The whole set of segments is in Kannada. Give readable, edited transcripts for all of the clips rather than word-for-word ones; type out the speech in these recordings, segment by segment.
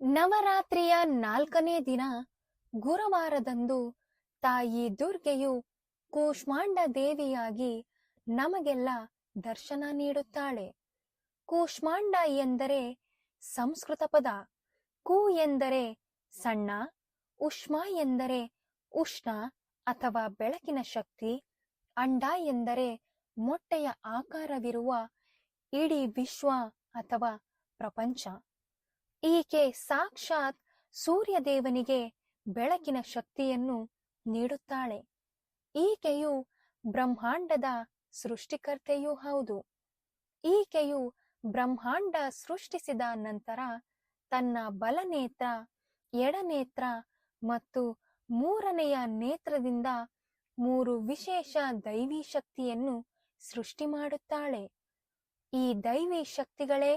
ನವರಾತ್ರಿಯ 4ನೇ ದಿನ ಗುರುವಾರದಂದು ತಾಯಿ ದುರ್ಗೆಯು ಕೂಷ್ಮಾಂಡ ದೇವಿಯಾಗಿ ನಮಗೆಲ್ಲ ದರ್ಶನ ನೀಡುತ್ತಾಳೆ. ಕೂಷ್ಮಾಂಡ ಎಂದರೆ ಸಂಸ್ಕೃತ ಪದ. ಕು ಎಂದರೆ ಸಣ್ಣ, ಉಷ್ಮ ಎಂದರೆ ಉಷ್ಣ ಅಥವಾ ಬೆಳಕಿನ ಶಕ್ತಿ, ಅಂಡ ಎಂದರೆ ಮೊಟ್ಟೆಯ ಆಕಾರವಿರುವ ಇಡೀ ವಿಶ್ವ ಅಥವಾ ಪ್ರಪಂಚ. ಈಕೆ ಸಾಕ್ಷಾತ್ ಸೂರ್ಯದೇವನಿಗೆ ಬೆಳಕಿನ ಶಕ್ತಿಯನ್ನು ನೀಡುತ್ತಾಳೆ. ಈಕೆಯು ಬ್ರಹ್ಮಾಂಡದ ಸೃಷ್ಟಿಕರ್ತೆಯೂ ಹೌದು. ಈಕೆಯು ಬ್ರಹ್ಮಾಂಡ ಸೃಷ್ಟಿಸಿದ ನಂತರ ತನ್ನ ಬಲನೇತ್ರ, ಎಡನೇತ್ರ ಮತ್ತು ಮೂರನೆಯ ನೇತ್ರದಿಂದ 3 ವಿಶೇಷ ದೈವಿ ಶಕ್ತಿಯನ್ನು ಸೃಷ್ಟಿ ಮಾಡುತ್ತಾಳೆ. ಈ ದೈವಿ ಶಕ್ತಿಗಳೇ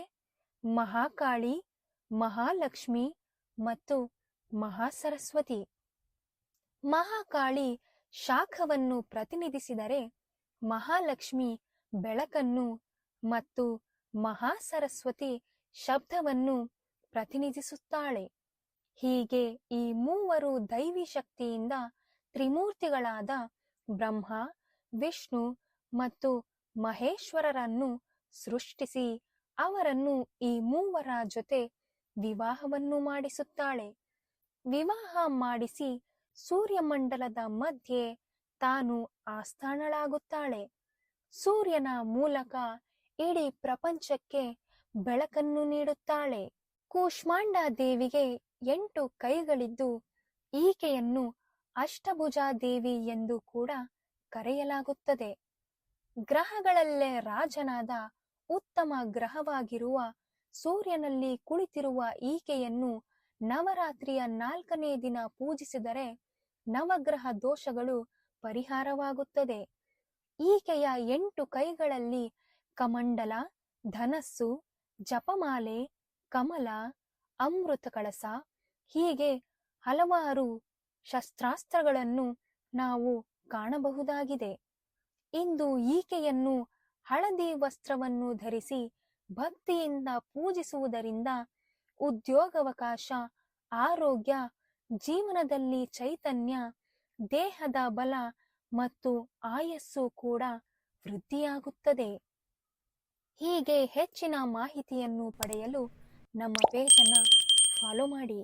ಮಹಾಕಾಳಿ, ಮಹಾಲಕ್ಷ್ಮಿ ಮತ್ತು ಮಹಾಸರಸ್ವತಿ. ಮಹಾಕಾಳಿ ಶಾಖವನ್ನು ಪ್ರತಿನಿಧಿಸಿದರೆ, ಮಹಾಲಕ್ಷ್ಮಿ ಬೆಳಕನ್ನು ಮತ್ತು ಮಹಾಸರಸ್ವತಿ ಶಬ್ದವನ್ನು ಪ್ರತಿನಿಧಿಸುತ್ತಾಳೆ. ಹೀಗೆ ಈ ಮೂವರು ದೈವಿ ಶಕ್ತಿಯಿಂದ ತ್ರಿಮೂರ್ತಿಗಳಾದ ಬ್ರಹ್ಮ, ವಿಷ್ಣು ಮತ್ತು ಮಹೇಶ್ವರರನ್ನು ಸೃಷ್ಟಿಸಿ ಅವರನ್ನು ಈ ಮೂವರ ಜೊತೆ ವಿವಾಹವನ್ನು ಮಾಡಿಸುತ್ತಾಳೆ. ವಿವಾಹ ಮಾಡಿಸಿ ಸೂರ್ಯಮಂಡಲದ ಮಧ್ಯೆ ತಾನು ಆಸ್ಥಾನಳಾಗುತ್ತಾಳೆ. ಸೂರ್ಯನ ಮೂಲಕ ಇಡೀ ಪ್ರಪಂಚಕ್ಕೆ ಬೆಳಕನ್ನು ನೀಡುತ್ತಾಳೆ. ಕೂಷ್ಮಾಂಡ ದೇವಿಗೆ 8 ಕೈಗಳಿದ್ದು ಈಕೆಯನ್ನು ಅಷ್ಟಭುಜಾ ದೇವಿ ಎಂದು ಕೂಡ ಕರೆಯಲಾಗುತ್ತದೆ. ಗ್ರಹಗಳಲ್ಲೇ ರಾಜನಾದ ಉತ್ತಮ ಗ್ರಹವಾಗಿರುವ ಸೂರ್ಯನಲ್ಲಿ ಕುಳಿತಿರುವ ಈಕೆಯನ್ನು ನವರಾತ್ರಿಯ 4ನೇ ದಿನ ಪೂಜಿಸಿದರೆ ನವಗ್ರಹ ದೋಷಗಳು ಪರಿಹಾರವಾಗುತ್ತದೆ. ಈಕೆಯ 8 ಕೈಗಳಲ್ಲಿ ಕಮಂಡಲ, ಧನಸ್ಸು, ಜಪಮಾಲೆ, ಕಮಲ, ಅಮೃತ ಕಳಸ ಹೀಗೆ ಹಲವಾರು ಶಸ್ತ್ರಾಸ್ತ್ರಗಳನ್ನು ನಾವು ಕಾಣಬಹುದಾಗಿದೆ. ಇಂದು ಈಕೆಯನ್ನು ಹಳದಿ ವಸ್ತ್ರವನ್ನು ಧರಿಸಿ ಭಕ್ತಿಯಿಂದ ಪೂಜಿಸುವುದರಿಂದ ಉದ್ಯೋಗಾವಕಾಶ, ಆರೋಗ್ಯ, ಜೀವನದಲ್ಲಿ ಚೈತನ್ಯ, ದೇಹದ ಬಲ ಮತ್ತು ಆಯಸ್ಸು ಕೂಡ ವೃದ್ಧಿಯಾಗುತ್ತದೆ. ಹೀಗೆ ಹೆಚ್ಚಿನ ಮಾಹಿತಿಯನ್ನು ಪಡೆಯಲು ನಮ್ಮ ಪೇಜನ್ನು ಫಾಲೋ ಮಾಡಿ.